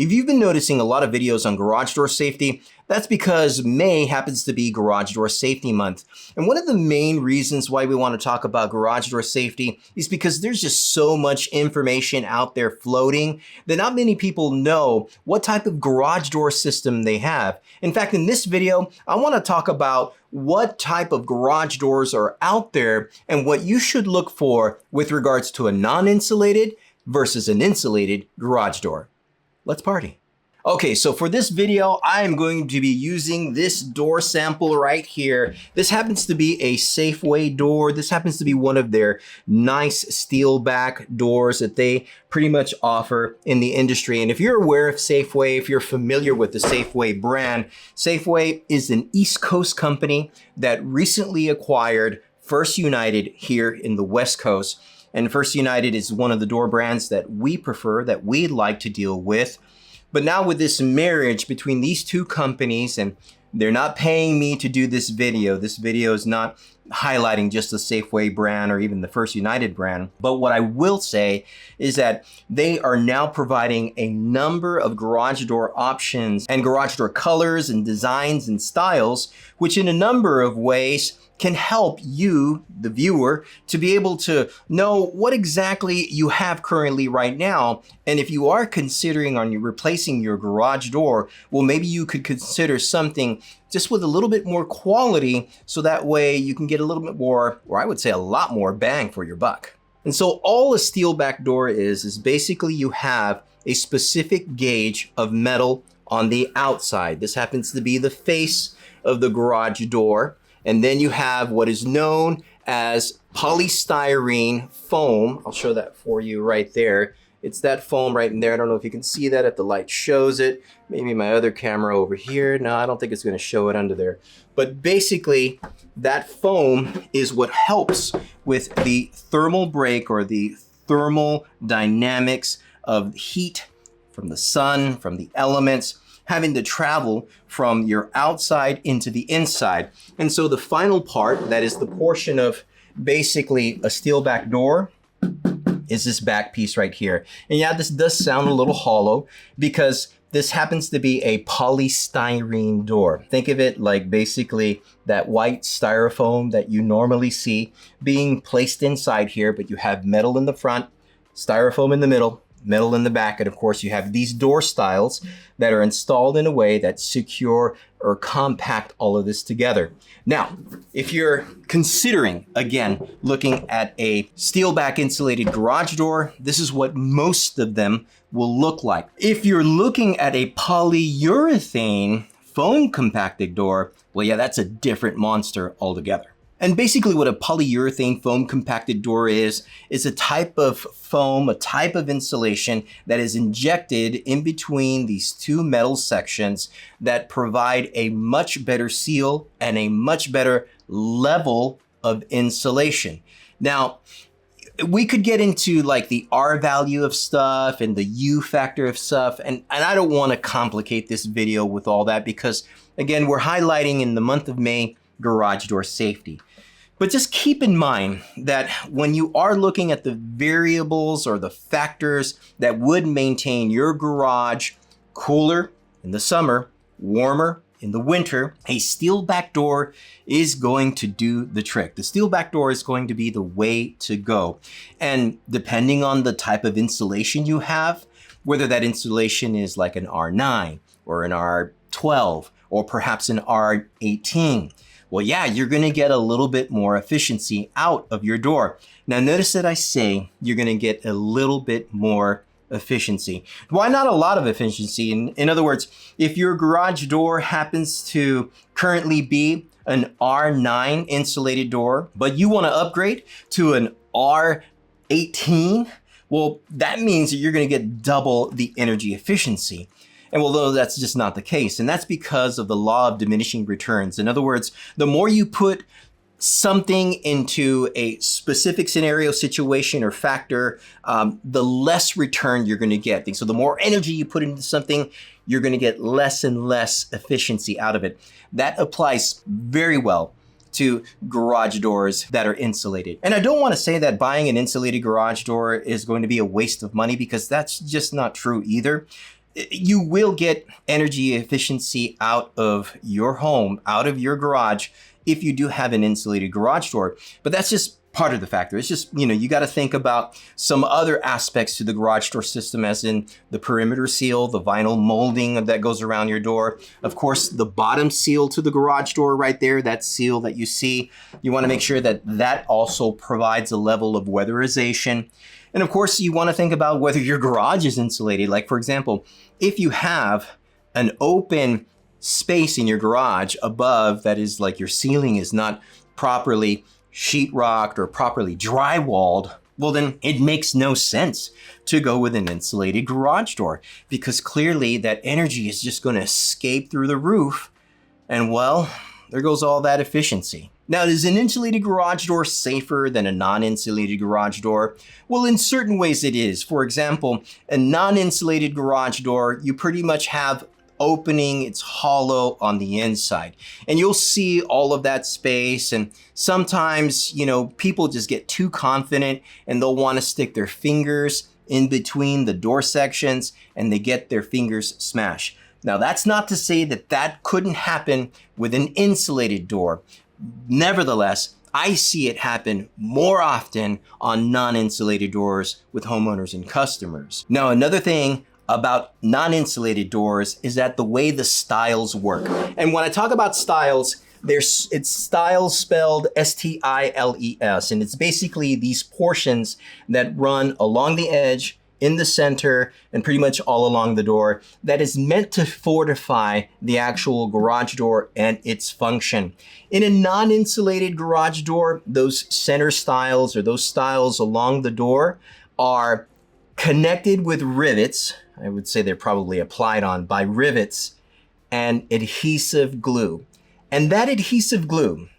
If you've been noticing a lot of videos on garage door safety, that's because May happens to be Garage Door Safety Month. And one of the main reasons why we want to talk about garage door safety is because there's just so much information out there floating that not many people know what type of garage door system they have. In fact, in this video, I want to talk about what type of garage doors are out there and what you should look for with regards to a non-insulated versus an insulated garage door. Let's party. Okay, so for this video, I am going to be using this door sample right here. This happens to be a Safeway door. This happens to be one of their nice steel back doors that they pretty much offer in the industry. And if you're aware of Safeway, if you're familiar with the Safeway brand, Safeway is an East Coast company that recently acquired First United here in the West Coast. And First United is one of the door brands that we prefer, that we like to deal with. But now with this marriage between these two companies, and they're not paying me to do this video is not highlighting just the Safeway brand or even the First United brand. But what I will say is that they are now providing a number of garage door options and garage door colors and designs and styles, which in a number of ways can help you, the viewer, to be able to know what exactly you have currently right now. And if you are considering on replacing your garage door, well, maybe you could consider something just with a little bit more quality, so that way you can get a little bit more, or I would say a lot more bang for your buck. And so all a steel back door is basically you have a specific gauge of metal on the outside. This happens to be the face of the garage door. And then you have what is known as polystyrene foam. I'll show that for you right there. It's that foam right in there. I don't know if you can see that if the light shows it. Maybe my other camera over here. No, I don't think it's going to show it under there. But basically, that foam is what helps with the thermal break or the thermal dynamics of heat from the sun, from the elements, having to travel from your outside into the inside. And so the final part, that is the portion of basically a steel back door, is this back piece right here. And yeah, this does sound a little hollow because this happens to be a polystyrene door. Think of it like basically that white styrofoam that you normally see being placed inside here, but you have metal in the front, styrofoam in the middle, metal in the back, and of course you have these door styles that are installed in a way that secure or compact all of this together. Now, if you're considering, again, looking at a steel back insulated garage door, this is what most of them will look like. If you're looking at a polyurethane foam compacted door, well, yeah, that's a different monster altogether. And basically what a polyurethane foam compacted door is a type of foam, a type of insulation that is injected in between these two metal sections that provide a much better seal and a much better level of insulation. Now, we could get into like the R value of stuff and the U factor of stuff, and I don't want to complicate this video with all that because, again, we're highlighting in the month of May garage door safety. But just keep in mind that when you are looking at the variables or the factors that would maintain your garage cooler in the summer, warmer in the winter, a steel back door is going to do the trick. The steel back door is going to be the way to go. And depending on the type of insulation you have, whether that insulation is like an R9 or an R12 or perhaps an R18, well, yeah, you're going to get a little bit more efficiency out of your door. Now, notice that I say you're going to get a little bit more efficiency. Why not a lot of efficiency? In other words, if your garage door happens to currently be an R9 insulated door, but you want to upgrade to an R18, well, that means that you're going to get double the energy efficiency. And although that's just not the case, and that's because of the law of diminishing returns. In other words, the more you put something into a specific scenario, situation, or factor, the less return you're going to get. So the more energy you put into something, you're going to get less and less efficiency out of it. That applies very well to garage doors that are insulated. And I don't want to say that buying an insulated garage door is going to be a waste of money, because that's just not true either. You will get energy efficiency out of your home, out of your garage, if you do have an insulated garage door. But that's just part of the factor. It's just, you got to think about some other aspects to the garage door system, as in the perimeter seal, the vinyl molding that goes around your door. Of course, the bottom seal to the garage door right there, that seal that you see, you want to make sure that that also provides a level of weatherization. And of course, you want to think about whether your garage is insulated. Like, for example, if you have an open space in your garage above, that is like your ceiling is not properly sheetrocked or properly drywalled, well, then it makes no sense to go with an insulated garage door, because clearly that energy is just going to escape through the roof. And well, there goes all that efficiency. Now, is an insulated garage door safer than a non-insulated garage door? Well, in certain ways it is. For example, a non-insulated garage door, you pretty much have opening, it's hollow on the inside. And you'll see all of that space. And sometimes, people just get too confident and they'll want to stick their fingers in between the door sections and they get their fingers smashed. Now, that's not to say that that couldn't happen with an insulated door. Nevertheless, I see it happen more often on non-insulated doors with homeowners and customers. Now, another thing about non-insulated doors is that the way the stiles work. And when I talk about stiles, it's stiles spelled S-T-I-L-E-S, and it's basically these portions that run along the edge, in the center, and pretty much all along the door, that is meant to fortify the actual garage door and its function. In a non-insulated garage door, those center stiles or those stiles along the door are connected with rivets. I would say they're probably applied on by rivets and adhesive glue. And that adhesive glue,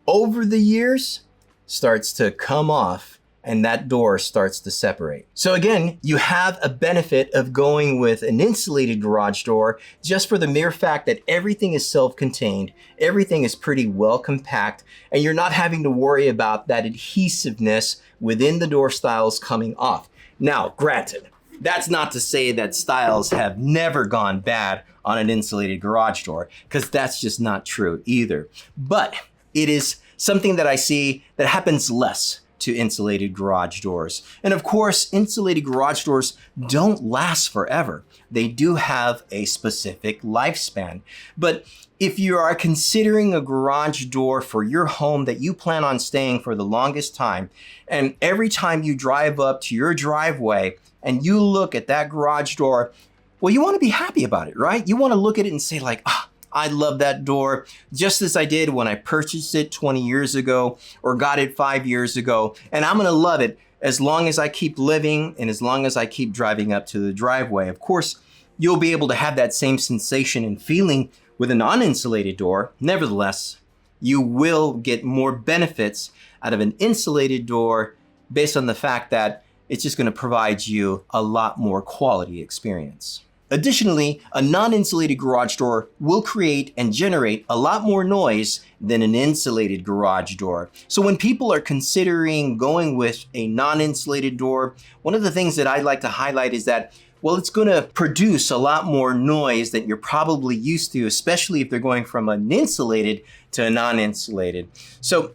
over the years, starts to come off and that door starts to separate. So again, you have a benefit of going with an insulated garage door just for the mere fact that everything is self-contained, everything is pretty well compact, and you're not having to worry about that adhesiveness within the door stiles coming off. Now, granted, that's not to say that stiles have never gone bad on an insulated garage door, because that's just not true either. But it is something that I see that happens less to insulated garage doors. And of course, insulated garage doors don't last forever. They do have a specific lifespan. But if you are considering a garage door for your home that you plan on staying for the longest time, and every time you drive up to your driveway and you look at that garage door, well, you want to be happy about it, right? You want to look at it and say like, I love that door, just as I did when I purchased it 20 years ago or got it 5 years ago. And I'm going to love it as long as I keep living and as long as I keep driving up to the driveway. Of course, you'll be able to have that same sensation and feeling with a non-insulated door. Nevertheless, you will get more benefits out of an insulated door based on the fact that it's just going to provide you a lot more quality experience. Additionally, a non-insulated garage door will create and generate a lot more noise than an insulated garage door. So when people are considering going with a non-insulated door, one of the things that I'd like to highlight is that, well, it's going to produce a lot more noise than you're probably used to, especially if they're going from an insulated to a non-insulated. So,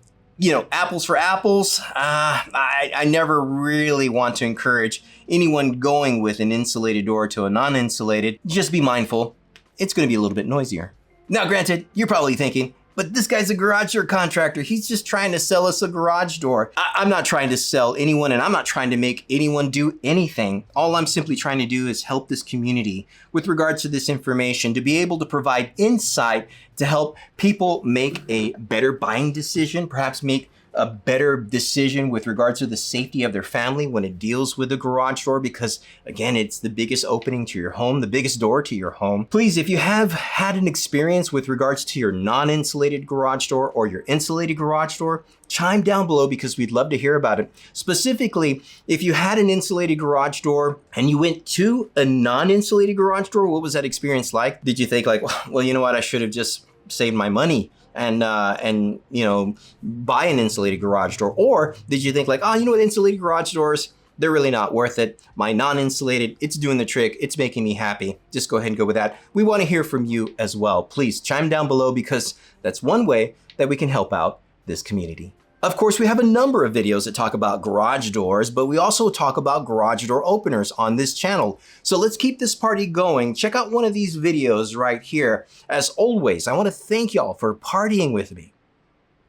apples for apples, I never really want to encourage anyone going with an insulated door to a non-insulated. Just be mindful, it's going to be a little bit noisier. Now, granted, you're probably thinking, but this guy's a garage door contractor. He's just trying to sell us a garage door. I'm not trying to sell anyone, and I'm not trying to make anyone do anything. All I'm simply trying to do is help this community with regards to this information, to be able to provide insight to help people make a better buying decision, perhaps make a better decision with regards to the safety of their family when it deals with the garage door, because again, it's the biggest opening to your home, the biggest door to your home. Please, if you have had an experience with regards to your non-insulated garage door or your insulated garage door, chime down below because we'd love to hear about it. Specifically, if you had an insulated garage door and you went to a non-insulated garage door, what was that experience like? Did you think like, well, you know what, I should have just saved my money and buy an insulated garage door? Or did you think like, oh, insulated garage doors, they're really not worth it. My non-insulated, it's doing the trick. It's making me happy. Just go ahead and go with that. We want to hear from you as well. Please chime down below because that's one way that we can help out this community. Of course, we have a number of videos that talk about garage doors, but we also talk about garage door openers on this channel. So let's keep this party going. Check out one of these videos right here. As always, I want to thank y'all for partying with me.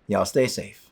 Y'all stay safe.